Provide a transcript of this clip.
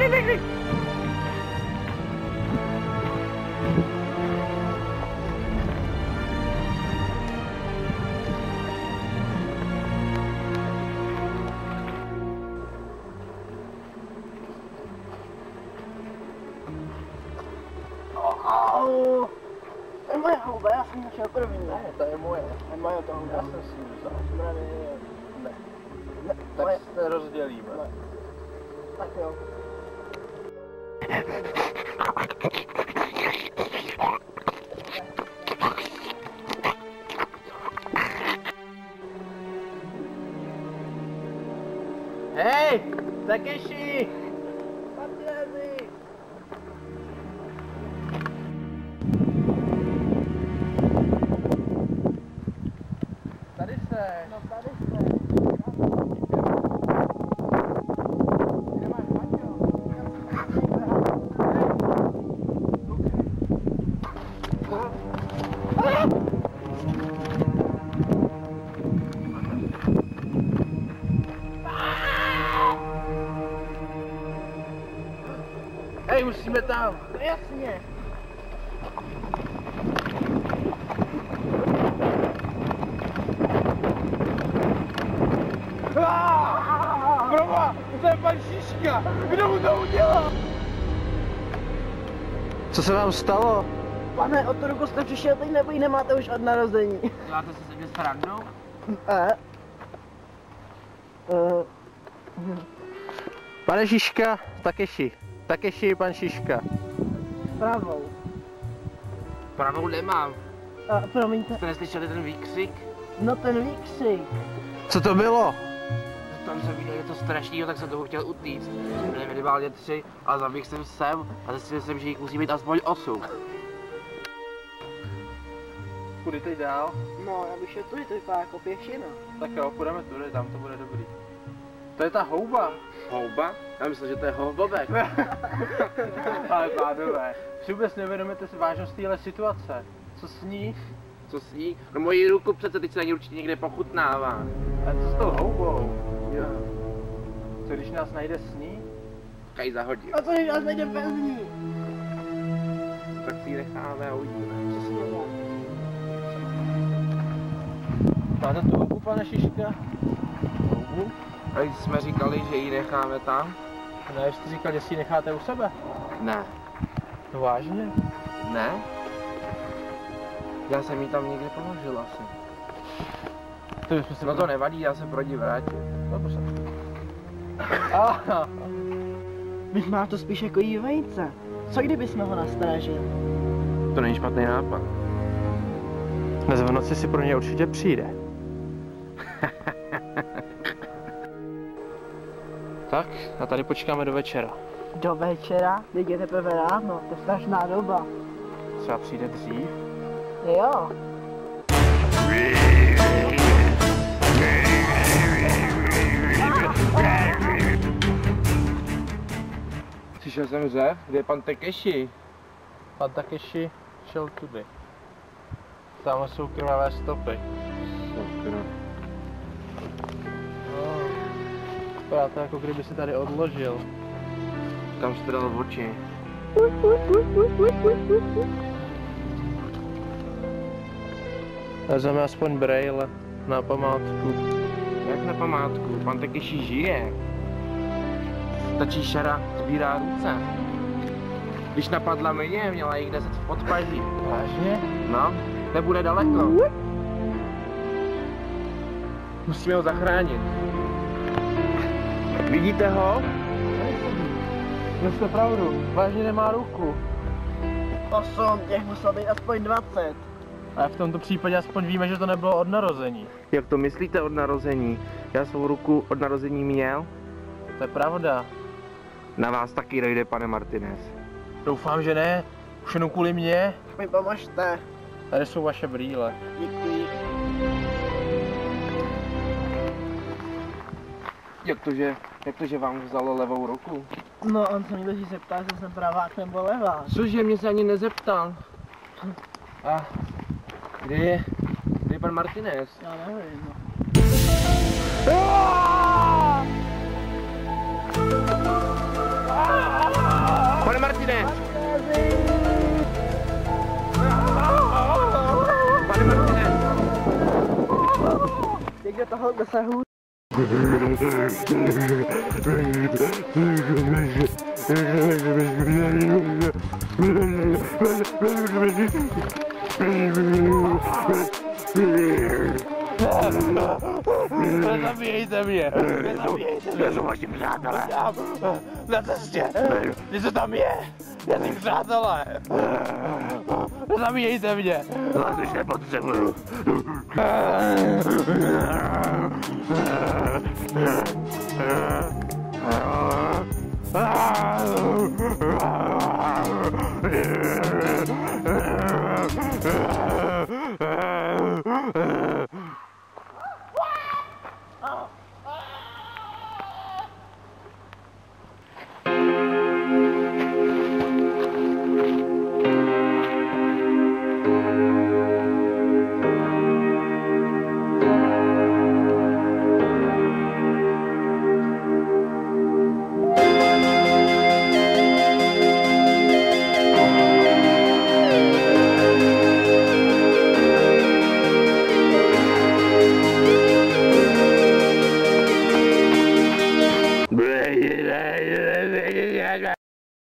To je moje houba, já jsem našel první. Ne, to je moje. To je moje to houba. Já jsem si ji vzal. Ne. Ne, Tak moje. se rozdělíme. Ne. Tak jo. Hej! Takeshi! Martinezi! Tady se. No tady jste. Kde máš Paťo? Hej, musíme tam. No jasně. Proba, to je pan Šiška. Kdo mu to udělal? Co se vám stalo? Pane, od ruku jste přišel teď nebo ji nemáte už od narození? Děláte si se mě srandu? Pane Šiška, Takeshi. Takeshi, pan Šiška. Pravou. Pravou nemám. Promiňte. Jste neslyšeli ten výkřik? No ten výkřik. Co to bylo? Tam jsem viděl něco strašného, tak jsem toho chtěl utíct. Byli minimálně 3, ale zaběhl jsem sem a zjistil jsem, že jich musí být aspoň 8. Kudy teď dál? No, já bych šel tudy, to vypadá jako pěšina. Tak jo, půjdeme tudy, tam to bude dobrý. To je ta houba. Houba? Já myslel, že to je houbobek. Ale pánové, si vůbec neuvědomíte si vážnost téhle situace. Co s ní? Co s ní? No moji ruku přece teď se na ní určitě někde pochutnává. A co s tou houbou? Jo. Co když nás najde s ní? Tak ji zahodí. A co když nás najde bez ní? Tak si ji necháme a uvidíme. Co si dělá? Máte tu houbu, pane Šiška? Houbu? A když jsme říkali, že ji necháme tam? Ne, jste říkal, že si ji necháte u sebe? Ne. No vážně? Ne. Já jsem ji tam někde položil asi. No to nevadí, já se pro ní vrátím. Dobře. Vypadá má to spíš jako jí vejce. Co kdybychom ho nastražili? To není špatný nápad. Dnes v noci si pro ně určitě přijde. Tak, a tady počkáme do večera. Do večera? Teď je teprve ráno, to je strašná doba. Třeba přijde dřív? Jo. Přišel jsem řev, kde je pan Takeshi? Pan Takeshi šel tudy. Tam jsou krvavé stopy. Sakra. No, vypadá to jako kdyby si tady odložil. Kam jsi dal oči? Vezmeme aspoň brejle na památku. Jak na památku? Pan Takeshi žije. Stačí šara, sbírá ruce. Když napadla mě, měla jich 10 v podpaží. Vážně? No, nebude daleko. Musíme ho zachránit. Vidíte ho? Měl jste pravdu, vážně nemá ruku. 8, těch muselo být aspoň 20. A v tomto případě aspoň víme, že to nebylo od narození. Jak to myslíte od narození? Já svou ruku od narození měl? To je pravda. Na vás taky dojde, pane Martinez. Doufám, že ne. Už jenom kvůli mě. Mi pomožte. Tady jsou vaše brýle. Děkuji. Jak to, že vám vzalo levou ruku? No, on se někdo se ptá, jestli jsem pravák nebo levák. Cože, mě se ani nezeptal. A kde je pan Martinez? Já nevím, no. Ah! Pane Martine! Pane Martine! Jak do toho dosahu? Nezabíjejte mě! Nezabíjejte mě! Jsou vaši přátelé! Na cestě! Něco tam je! Já jsem přátelé! Nezabíjejte mě! Vás už nepotřebuju!